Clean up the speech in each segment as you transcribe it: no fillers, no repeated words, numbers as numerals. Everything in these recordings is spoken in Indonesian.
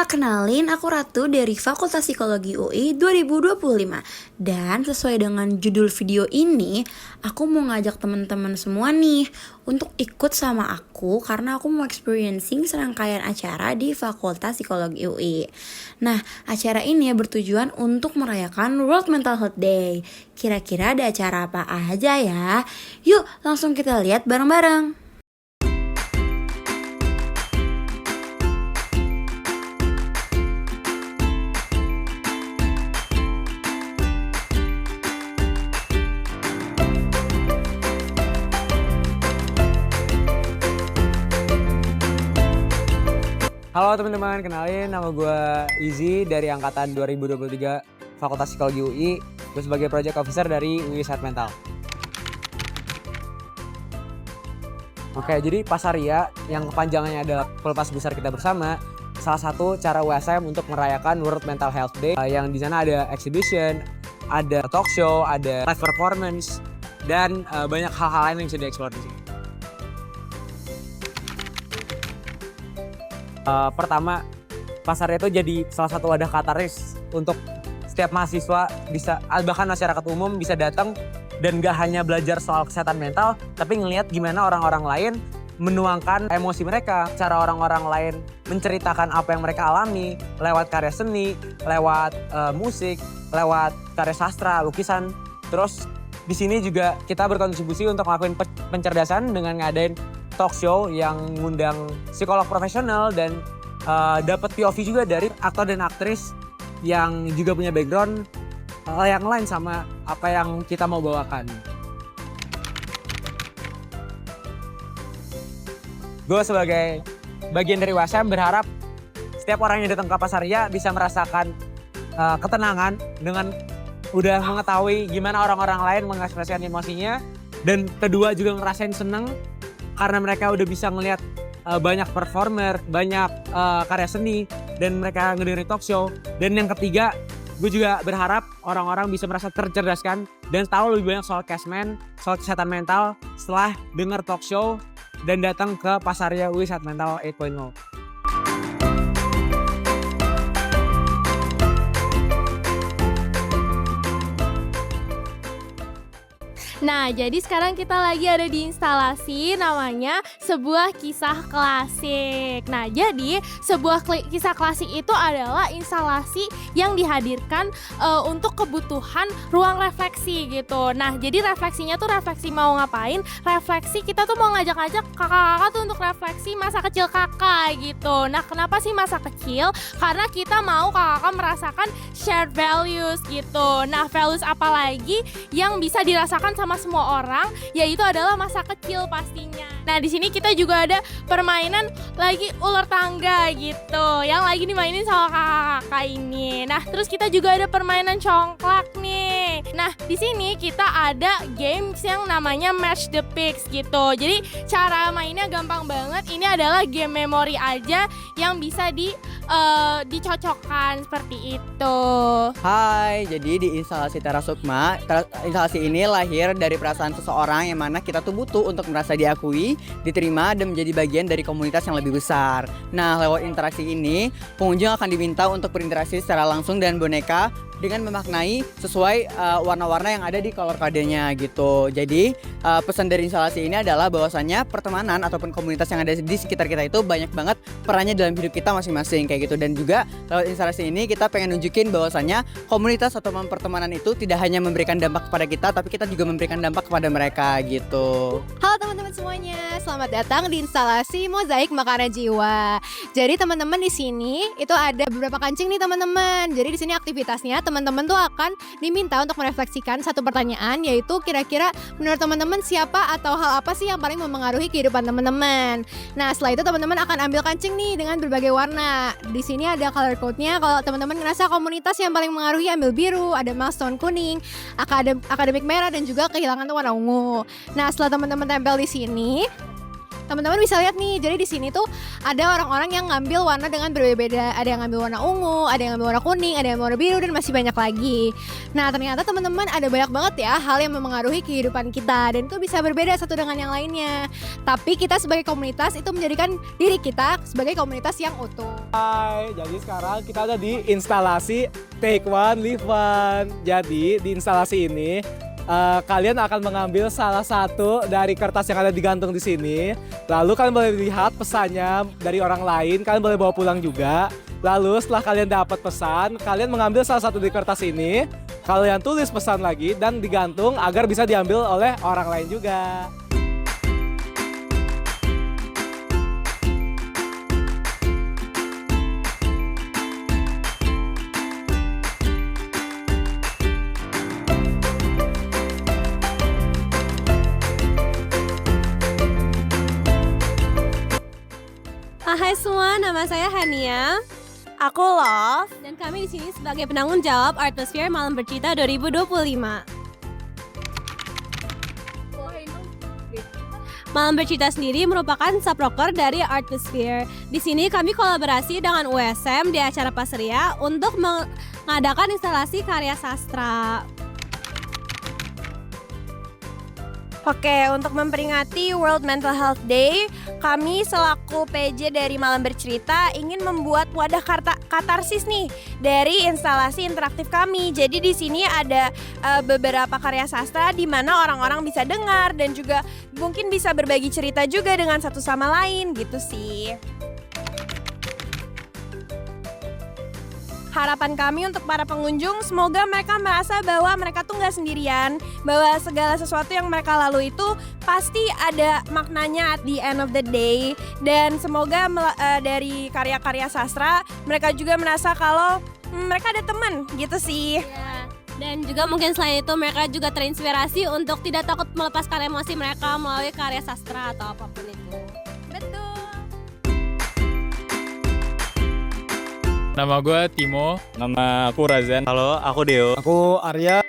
Kenalin aku Ratu dari Fakultas Psikologi UI 2025. Dan sesuai dengan judul video ini, aku mau ngajak teman-teman semua nih untuk ikut sama aku karena aku mau experiencing serangkaian acara di Fakultas Psikologi UI. Nah, acara ini bertujuan untuk merayakan World Mental Health Day. Kira-kira ada acara apa aja ya? Yuk, langsung kita lihat bareng-bareng. Halo teman-teman, kenalin nama gue Izzy dari angkatan 2023 Fakultas Psikologi UI. Gue sebagai Project Officer dari UI Sehat Mental. Oke, jadi Pasaria yang kepanjangannya adalah Pelepas Besar Kita Bersama, salah satu cara USM untuk merayakan World Mental Health Day, yang di sana ada exhibition, ada talk show, ada live performance, dan banyak hal-hal lain yang bisa dieksplor di sini. Pertama, Pasaria itu jadi salah satu wadah kataris untuk setiap mahasiswa bisa, bahkan masyarakat umum bisa datang dan gak hanya belajar soal kesehatan mental, tapi ngelihat gimana orang-orang lain menuangkan emosi mereka, cara orang-orang lain menceritakan apa yang mereka alami lewat karya seni, lewat musik, lewat karya sastra, lukisan. Terus di sini juga kita berkontribusi untuk ngelakuin pencerdasan dengan ngadain talk show yang ngundang psikolog profesional dan dapat POV juga dari aktor dan aktris yang juga punya background yang lain sama apa yang kita mau bawakan. Gue sebagai bagian dari USM berharap setiap orang yang datang ke Pasaria bisa merasakan ketenangan dengan udah mengetahui gimana orang-orang lain mengekspresikan emosinya, dan kedua juga ngerasain seneng karena mereka udah bisa ngelihat banyak performer, banyak karya seni, dan mereka ngedengerin talk show. Dan yang ketiga, gue juga berharap orang-orang bisa merasa tercerdaskan dan tahu lebih banyak soal Casman, soal kesehatan mental setelah denger talk show dan datang ke Pasaria UI Sehat Mental 8.0. Nah, jadi sekarang kita lagi ada di instalasi namanya Sebuah Kisah Klasik. Nah, jadi sebuah kisah klasik itu adalah instalasi yang dihadirkan untuk kebutuhan ruang refleksi gitu. Nah, jadi refleksinya tuh refleksi mau ngapain? Refleksi kita tuh mau ngajak-ngajak kakak-kakak tuh untuk refleksi masa kecil kakak gitu. Nah, kenapa sih masa kecil? Karena kita mau kakak-kakak merasakan shared values gitu. Nah, values apa lagi yang bisa dirasakan sama semua orang, yaitu adalah masa kecil pastinya. Nah, di sini kita juga ada permainan lagi ular tangga gitu, yang lagi dimainin sama kakak-kakak ini. Nah, terus kita juga ada permainan congklak nih. Nah, di sini kita ada games yang namanya Match the Pics gitu. Jadi cara mainnya gampang banget. Ini adalah game memori aja yang bisa dicocokkan seperti itu. Hai, jadi di instalasi Terasukma, instalasi ini lahir dari perasaan seseorang yang mana kita tuh butuh untuk merasa diakui, diterima, dan menjadi bagian dari komunitas yang lebih besar. Nah, lewat interaksi ini, pengunjung akan diminta untuk berinteraksi secara langsung dengan boneka dengan memaknai sesuai warna-warna yang ada di color code-nya gitu. Jadi pesan dari instalasi ini adalah bahwasannya pertemanan ataupun komunitas yang ada di sekitar kita itu banyak banget perannya dalam hidup kita masing-masing kayak gitu. Dan juga lewat instalasi ini kita pengen nunjukin bahwasannya komunitas atau pertemanan itu tidak hanya memberikan dampak kepada kita, tapi kita juga memberikan dampak kepada mereka gitu. Halo teman-teman semuanya, selamat datang di instalasi Mozaik Makanan Jiwa. Jadi teman-teman di sini itu ada beberapa kancing nih teman-teman. Jadi di sini aktivitasnya teman-teman tuh akan diminta untuk merefleksikan satu pertanyaan, yaitu kira-kira menurut teman-teman siapa atau hal apa sih yang paling mempengaruhi kehidupan teman-teman. Nah, setelah itu teman-teman akan ambil kancing nih dengan berbagai warna. Di sini ada color code-nya. Kalau teman-teman ngerasa komunitas yang paling mengaruhi, ambil biru, ada milestone kuning, akademik merah, dan juga kehilangan tuh warna ungu. Nah, setelah teman-teman tempel di sini, Teman-teman bisa lihat nih, jadi di sini tuh ada orang-orang yang ngambil warna dengan berbeda-beda. Ada yang ngambil warna ungu, ada yang ngambil warna kuning, ada yang warna biru, dan masih banyak lagi. Nah, ternyata teman-teman ada banyak banget ya hal yang memengaruhi kehidupan kita, dan itu bisa berbeda satu dengan yang lainnya. Tapi kita sebagai komunitas itu menjadikan diri kita sebagai komunitas yang utuh. Hai, jadi sekarang kita ada di instalasi Take One Live One. Jadi di instalasi ini kalian akan mengambil salah satu dari kertas yang ada digantung di sini. Lalu kalian boleh lihat pesannya dari orang lain, kalian boleh bawa pulang juga. Lalu setelah kalian dapat pesan, kalian mengambil salah satu di kertas ini, kalian tulis pesan lagi dan digantung agar bisa diambil oleh orang lain juga. Hai semua, nama saya Hania. Aku Love dan kami di sini sebagai penanggung jawab Artmosphere Malam Bercerita 2025. Malam Bercerita sendiri merupakan subrocker dari Artmosphere. Di sini kami kolaborasi dengan USM di acara Pasria untuk mengadakan instalasi karya sastra. Oke, untuk memperingati World Mental Health Day, kami selaku PJ dari Malam Bercerita ingin membuat wadah katarsis nih dari instalasi interaktif kami. Jadi di sini ada beberapa karya sastra di mana orang-orang bisa dengar dan juga mungkin bisa berbagi cerita juga dengan satu sama lain gitu sih. Harapan kami untuk para pengunjung, semoga mereka merasa bahwa mereka tuh nggak sendirian, bahwa segala sesuatu yang mereka lalui itu pasti ada maknanya at the end of the day, dan semoga dari karya-karya sastra mereka juga merasa kalau mereka ada teman gitu sih. Ya. Dan juga mungkin selain itu mereka juga terinspirasi untuk tidak takut melepaskan emosi mereka melalui karya sastra atau apapun itu. Betul. Nama gue Timo. Nama aku Razan. Halo, aku Deo. Aku Arya.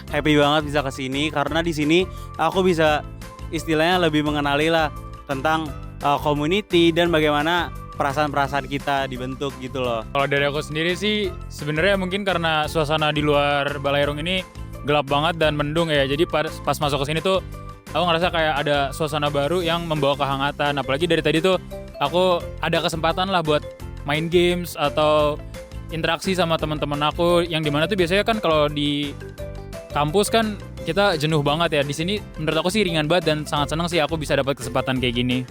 Happy banget bisa kesini karena di sini aku bisa istilahnya lebih mengenali lah tentang community dan bagaimana perasaan-perasaan kita dibentuk gitu loh. Kalau dari aku sendiri sih sebenarnya mungkin karena suasana di luar Balairung ini gelap banget dan mendung ya. Jadi pas masuk ke sini tuh aku ngerasa kayak ada suasana baru yang membawa kehangatan. Apalagi dari tadi tuh aku ada kesempatan lah buat main games atau interaksi sama teman-teman aku yang dimana tuh biasanya kan kalau di kampus kan kita jenuh banget ya. Di sini menurut aku sih ringan banget dan sangat senang sih aku bisa dapat kesempatan kayak gini.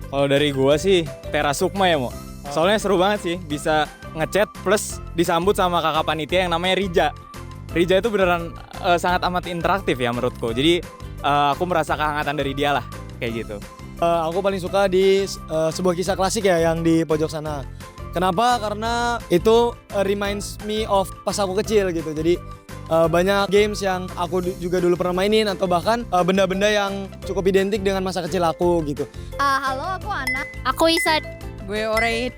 Kalau dari gua sih Teras Sukma ya, Mo. Soalnya seru banget sih, bisa ngechat plus disambut sama kakak panitia yang namanya Rija. Rija itu beneran sangat amat interaktif ya menurutku. Jadi aku merasa kehangatan dari dia lah, kayak gitu. Aku paling suka di sebuah kisah klasik ya yang di pojok sana. Kenapa? Karena itu reminds me of pas aku kecil gitu. Jadi banyak games yang aku juga dulu pernah mainin atau bahkan benda-benda yang cukup identik dengan masa kecil aku gitu. Halo, aku Ana. Aku Isa. Gue Oreit.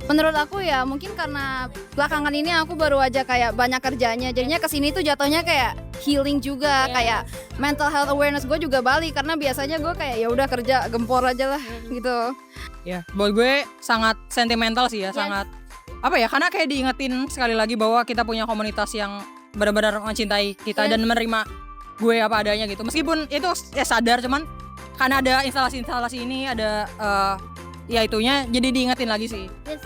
Menurut aku ya mungkin karena belakangan ini aku baru aja kayak banyak kerjanya, jadinya kesini tuh jatuhnya kayak healing juga, kayak mental health awareness gue juga balik karena biasanya gue kayak ya udah kerja gempor aja lah gitu. Ya, buat gue sangat sentimental sih ya, sangat apa ya? Karena kayak diingetin sekali lagi bahwa kita punya komunitas yang benar-benar mencintai kita dan menerima gue apa adanya gitu. Meskipun itu ya sadar, cuman karena ada instalasi-instalasi ini ada ya itunya jadi diingetin lagi sih. Yes.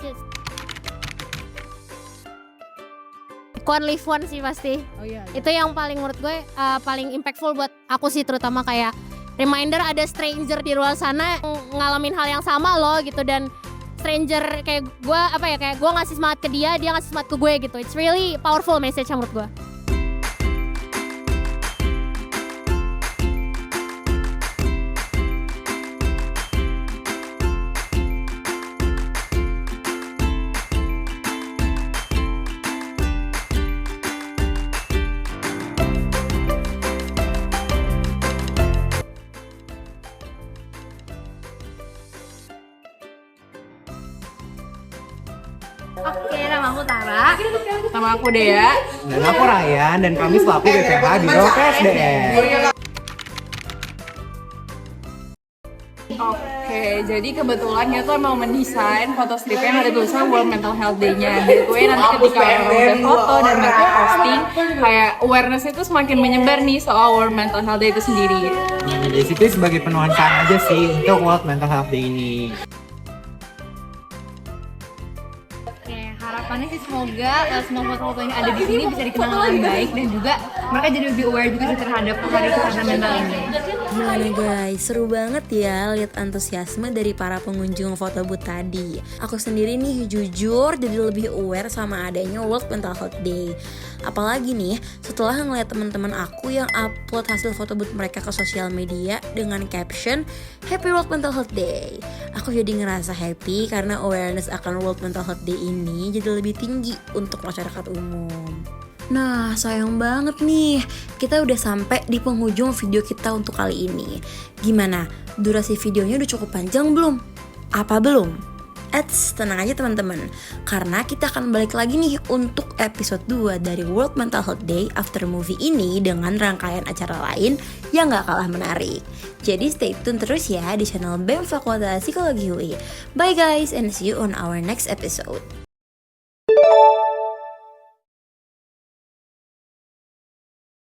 One Live One sih pasti. Oh iya. Itu yang paling menurut gue paling impactful buat aku sih, terutama kayak reminder ada stranger di luar sana ngalamin hal yang sama loh gitu, dan stranger kayak gue kayak gue ngasih semangat ke dia ngasih semangat ke gue gitu. It's really powerful message menurut gue. Oke, nama aku Tara. Nama aku Dea. Dan aku Ryan, dan kami selaku BPH di PSDM. Oke, jadi kebetulan kita tuh emang mendesain foto strip yang ada tulisan World Mental Health Day-nya. Jadi gue nanti ketika orang udah foto dan mereka posting, kayak awareness itu semakin menyebar nih soal World Mental Health Day itu sendiri. Jadi itu sebagai penuhankan aja sih untuk World Mental Health Day ini. Harapannya sih semoga semua foto-foto yang ada di sini bisa dikenang dengan baik dan juga mereka jadi lebih aware juga sih terhadap hari kesehatan mental ini. Gimana guys, seru banget ya lihat antusiasme dari para pengunjung foto booth tadi. Aku sendiri nih jujur jadi lebih aware sama adanya World Mental Health Day. Apalagi nih setelah ngeliat teman-teman aku yang upload hasil foto booth mereka ke sosial media dengan caption Happy World Mental Health Day. Aku jadi ngerasa happy karena awareness akan World Mental Health Day ini jadi lebih tinggi untuk masyarakat umum. Nah, sayang banget nih, kita udah sampai di penghujung video kita untuk kali ini. Gimana? Durasi videonya udah cukup panjang belum? Apa belum? Tenang aja teman-teman, karena kita akan balik lagi nih untuk episode 2 dari World Mental Health Day After Movie ini dengan rangkaian acara lain yang gak kalah menarik. Jadi stay tune terus ya di channel BEM Fakultas Psikologi UI. Bye guys, and see you on our next episode.